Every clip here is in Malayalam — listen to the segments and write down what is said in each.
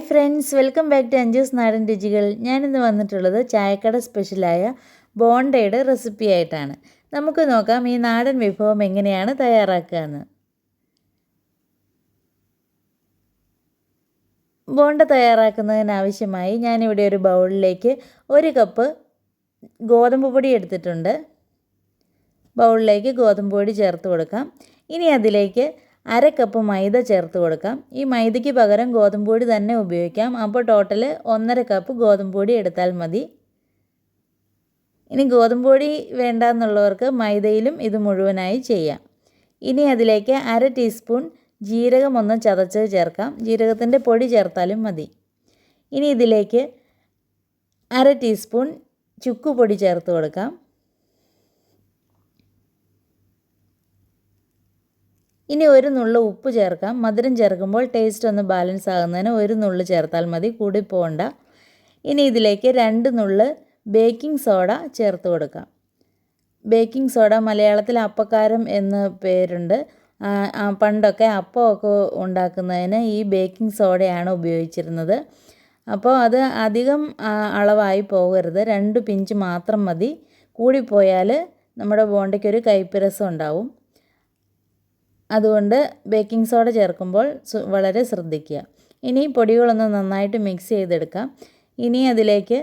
Friends, welcome back to Anju's നാടൻ രുചികൾ. ഞാനിന്ന് വന്നിട്ടുള്ളത് ചായക്കട സ്പെഷ്യലായ ബോണ്ടയുടെ റെസിപ്പി ആയിട്ടാണ്. നമുക്ക് നോക്കാം ഈ നാടൻ വിഭവം എങ്ങനെയാണ് തയ്യാറാക്കുക എന്ന്. ബോണ്ട തയ്യാറാക്കുന്നതിനാവശ്യമായി ഞാനിവിടെ ഒരു ബൗളിലേക്ക് 1 കപ്പ് ഗോതമ്പ് പൊടി എടുത്തിട്ടുണ്ട്. ബൗളിലേക്ക് ഗോതമ്പ് പൊടി ചേർത്ത് കൊടുക്കാം. ഇനി അതിലേക്ക് 1/2 കപ്പ് മൈദ ചേർത്ത് കൊടുക്കാം. ഈ മൈദയ്ക്ക് പകരം ഗോതമ്പ് പൊടി തന്നെ ഉപയോഗിക്കാം. അപ്പോൾ ടോട്ടൽ 1.5 കപ്പ് ഗോതമ്പ് പൊടി എടുത്താൽ മതി. ഇനി ഗോതമ്പ് പൊടി വേണ്ടാന്നുള്ളവർക്ക് മൈദയിലും ഇത് മുഴുവനായി ചെയ്യാം. ഇനി അതിലേക്ക് 1/2 ടീസ്പൂൺ ജീരകം ഒന്ന് ചതച്ചത് ചേർക്കാം. ജീരകത്തിൻ്റെ പൊടി ചേർത്താലും മതി. ഇനി ഇതിലേക്ക് 1/2 ടീസ്പൂൺ ചുക്കുപൊടി ചേർത്ത് കൊടുക്കാം. ഇനി 1 നുള്ള് ഉപ്പ് ചേർക്കാം. മധുരം ചേർക്കുമ്പോൾ ടേസ്റ്റ് ഒന്ന് ബാലൻസ് ആകുന്നതിന് 1 നുള്ള് ചേർത്താൽ മതി, കൂടി പോകണ്ട. ഇനി ഇതിലേക്ക് 2 നുള്ള് ബേക്കിംഗ് സോഡ ചേർത്ത് കൊടുക്കാം. ബേക്കിംഗ് സോഡ മലയാളത്തിൽ അപ്പക്കാരം എന്ന് പേരുണ്ട്. പണ്ടൊക്കെ അപ്പമൊക്കെ ഉണ്ടാക്കുന്നതിന് ഈ ബേക്കിംഗ് സോഡയാണ് ഉപയോഗിച്ചിരുന്നത്. അപ്പോൾ അത് അധികം അളവായി പോകരുത്, 2 പിഞ്ച് മാത്രം മതി. കൂടിപ്പോയാൽ നമ്മുടെ ബോണ്ടയ്ക്കൊരു കയ്പ്പ് രസം ഉണ്ടാവും. അതുകൊണ്ട് ബേക്കിംഗ് സോഡ ചേർക്കുമ്പോൾ വളരെ ശ്രദ്ധിക്കുക. ഇനി പൊടികളൊന്ന് നന്നായിട്ട് മിക്സ് ചെയ്തെടുക്കാം. ഇനി അതിലേക്ക്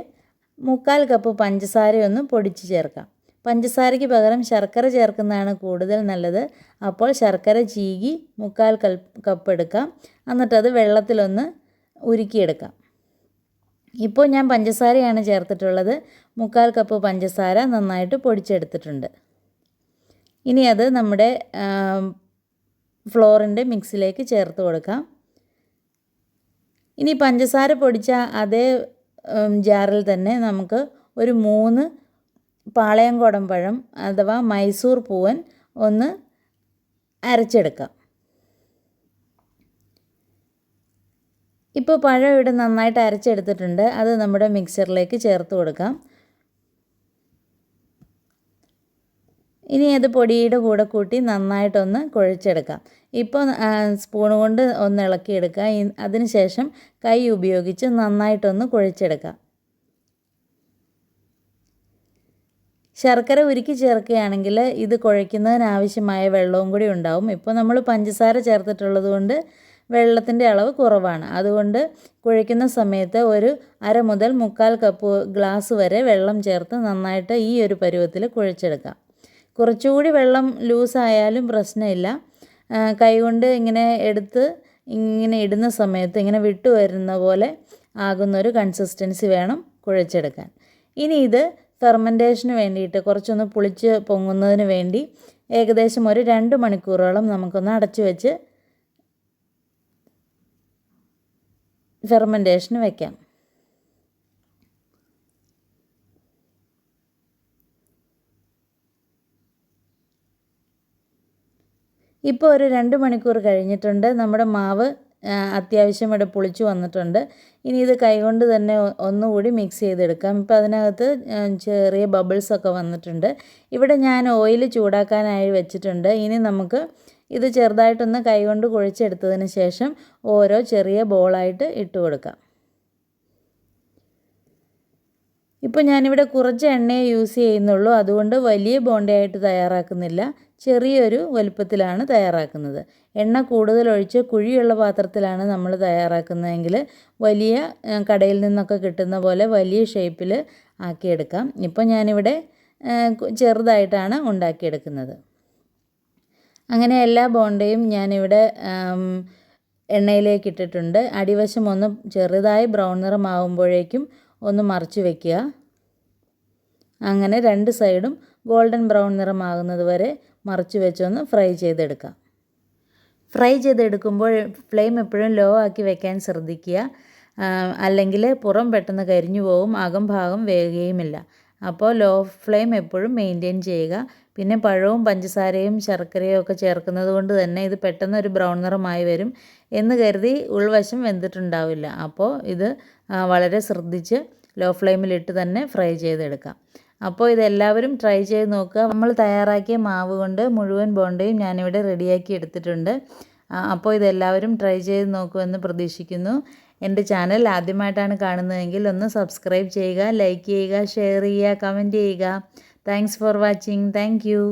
1/4 കപ്പ് പഞ്ചസാരയൊന്ന് പൊടിച്ച് ചേർക്കാം. പഞ്ചസാരയ്ക്ക് പകരം ശർക്കര ചേർക്കുന്നതാണ് കൂടുതൽ നല്ലത്. അപ്പോൾ ശർക്കര ചീകി 1/4 കപ്പ് എടുക്കാം. എന്നിട്ടത് വെള്ളത്തിലൊന്ന് ഉരുക്കിയെടുക്കാം. ഇപ്പോൾ ഞാൻ പഞ്ചസാരയാണ് ചേർത്തിട്ടുള്ളത്. 1/4 കപ്പ് പഞ്ചസാര നന്നായിട്ട് പൊടിച്ചെടുത്തിട്ടുണ്ട്. ഇനി അത് നമ്മുടെ ഫ്ലോറിൻ്റെ മിക്സിലേക്ക് ചേർത്ത് കൊടുക്കാം. ഇനി പഞ്ചസാര പൊടിച്ച അതേ ജാറിൽ തന്നെ നമുക്ക് ഒരു 3 പാളയംകോടൻ പഴം അഥവാ മൈസൂർ പൂവൻ ഒന്ന് അരച്ചെടുക്കാം. ഇപ്പോൾ പഴം ഇവിടെ നന്നായിട്ട് അരച്ചെടുത്തിട്ടുണ്ട്. അത് നമ്മുടെ മിക്സറിലേക്ക് ചേർത്ത് കൊടുക്കാം. ഇനി അത് പൊടിയുടെ കൂടെ കൂട്ടി നന്നായിട്ടൊന്ന് കുഴച്ചെടുക്കാം. ഇപ്പോൾ സ്പൂൺ കൊണ്ട് ഒന്ന് ഇളക്കിയെടുക്കുക. അതിനുശേഷം കൈ ഉപയോഗിച്ച് നന്നായിട്ടൊന്ന് കുഴച്ചെടുക്കാം. ശർക്കര ഉരുക്കി ചേർക്കുകയാണെങ്കിൽ ഇത് കുഴയ്ക്കുന്നതിനാവശ്യമായ വെള്ളവും കൂടി ഉണ്ടാവും. ഇപ്പോൾ നമ്മൾ പഞ്ചസാര ചേർത്തിട്ടുള്ളത് കൊണ്ട് വെള്ളത്തിൻ്റെ അളവ് കുറവാണ്. അതുകൊണ്ട് കുഴയ്ക്കുന്ന സമയത്ത് ഒരു 1/2 മുതൽ 1/4 കപ്പ് ഗ്ലാസ് വരെ വെള്ളം ചേർത്ത് നന്നായിട്ട് ഈ ഒരു പരുവത്തിൽ കുഴച്ചെടുക്കാം. കുറച്ചുകൂടി വെള്ളം ലൂസായാലും പ്രശ്നമില്ല. കൈകൊണ്ട് ഇങ്ങനെ എടുത്ത് ഇങ്ങനെ ഇടുന്ന സമയത്ത് ഇങ്ങനെ വിട്ടു വരുന്ന പോലെ ആകുന്നൊരു കൺസിസ്റ്റൻസി വേണം കുഴച്ചെടുക്കാൻ. ഇനി ഇത് ഫെർമെൻറ്റേഷന് വേണ്ടിയിട്ട് കുറച്ചൊന്ന് പുളിച്ച് പൊങ്ങുന്നതിന് വേണ്ടി ഏകദേശം ഒരു 2 മണിക്കൂറോളം നമുക്കൊന്ന് അടച്ചു വെച്ച് ഫെർമെൻറ്റേഷന് വയ്ക്കാം. ഇപ്പോൾ ഒരു 2 മണിക്കൂർ കഴിഞ്ഞിട്ടുണ്ട്. നമ്മുടെ മാവ് അത്യാവശ്യം ഇവിടെ പുളിച്ചു വന്നിട്ടുണ്ട്. ഇനി ഇത് കൈകൊണ്ട് തന്നെ ഒന്നുകൂടി മിക്സ് ചെയ്തെടുക്കാം. ഇപ്പോൾ അതിനകത്ത് ചെറിയ ബബിൾസൊക്കെ വന്നിട്ടുണ്ട്. ഇവിടെ ഞാൻ ഓയിൽ ചൂടാക്കാനായി വെച്ചിട്ടുണ്ട്. ഇനി നമുക്ക് ഇത് ചെറുതായിട്ടൊന്ന് കൈകൊണ്ട് കുഴച്ചെടുത്തതിന് ശേഷം ഓരോ ചെറിയ ബോളായിട്ട് ഇട്ട് കൊടുക്കാം. ഇപ്പോൾ ഞാനിവിടെ കുറച്ച് എണ്ണയെ യൂസ് ചെയ്യുന്നുള്ളൂ. അതുകൊണ്ട് വലിയ ബോണ്ടയായിട്ട് തയ്യാറാക്കുന്നില്ല, ചെറിയൊരു വലുപ്പത്തിലാണ് തയ്യാറാക്കുന്നത്. എണ്ണ കൂടുതൽ ഒഴിച്ച് കുഴിയുള്ള പാത്രത്തിലാണ് നമ്മൾ തയ്യാറാക്കുന്നതെങ്കിൽ വലിയ കടയിൽ നിന്നൊക്കെ കിട്ടുന്ന പോലെ വലിയ ഷേപ്പിൽ ആക്കിയെടുക്കാം. ഇപ്പോൾ ഞാനിവിടെ ചെറുതായിട്ടാണ് ഉണ്ടാക്കിയെടുക്കുന്നത്. അങ്ങനെ എല്ലാ ബോണ്ടയും ഞാനിവിടെ എണ്ണയിലേക്ക് ഇട്ടിട്ടുണ്ട്. അടിവശം ഒന്ന് ചെറുതായി ബ്രൗൺ നിറമാകുമ്പോഴേക്കും ഒന്ന് മറിച്ച് വയ്ക്കുക. അങ്ങനെ 2 സൈഡും ഗോൾഡൻ ബ്രൗൺ നിറമാകുന്നത് വരെ മറിച്ച് വെച്ചൊന്ന് ഫ്രൈ ചെയ്തെടുക്കാം. ഫ്രൈ ചെയ്തെടുക്കുമ്പോൾ ഫ്ലെയിം എപ്പോഴും ലോ ആക്കി വെക്കാൻ ശ്രദ്ധിക്കുക. അല്ലെങ്കിൽ പുറം പെട്ടെന്ന് കരിഞ്ഞു പോകും, അകം ഭാഗം വേകുകയുമില്ല. അപ്പോൾ ലോ ഫ്ലെയിം എപ്പോഴും മെയിൻറ്റെയിൻ ചെയ്യുക. പിന്നെ പഴവും പഞ്ചസാരയും ശർക്കരയും ഒക്കെ ചേർക്കുന്നത് കൊണ്ട് തന്നെ ഇത് പെട്ടെന്ന് ഒരു ബ്രൗൺ നിറമായി വരും എന്ന് കരുതി ഉൾവശം വെന്തിട്ടുണ്ടാവില്ല. അപ്പോൾ ഇത് വളരെ ശ്രദ്ധിച്ച് ലോ ഫ്ലെയിമിലിട്ട് തന്നെ ഫ്രൈ ചെയ്തെടുക്കാം. അപ്പോൾ ഇതെല്ലാവരും ട്രൈ ചെയ്ത് നോക്കുക. നമ്മൾ തയ്യാറാക്കിയ മാവ് കൊണ്ട് മുഴുവൻ ബോണ്ടയും ഞാനിവിടെ റെഡിയാക്കി എടുത്തിട്ടുണ്ട്. അപ്പോൾ ഇതെല്ലാവരും ട്രൈ ചെയ്ത് നോക്കുമെന്ന് പ്രതീക്ഷിക്കുന്നു. എൻ്റെ ചാനൽ ആദ്യമായിട്ടാണ് കാണുന്നതെങ്കിൽ ഒന്ന് സബ്സ്ക്രൈബ് ചെയ്യുക, ലൈക്ക് ചെയ്യുക, ഷെയർ ചെയ്യുക, കമൻറ്റ് ചെയ്യുക. Thanks for watching. Thank you.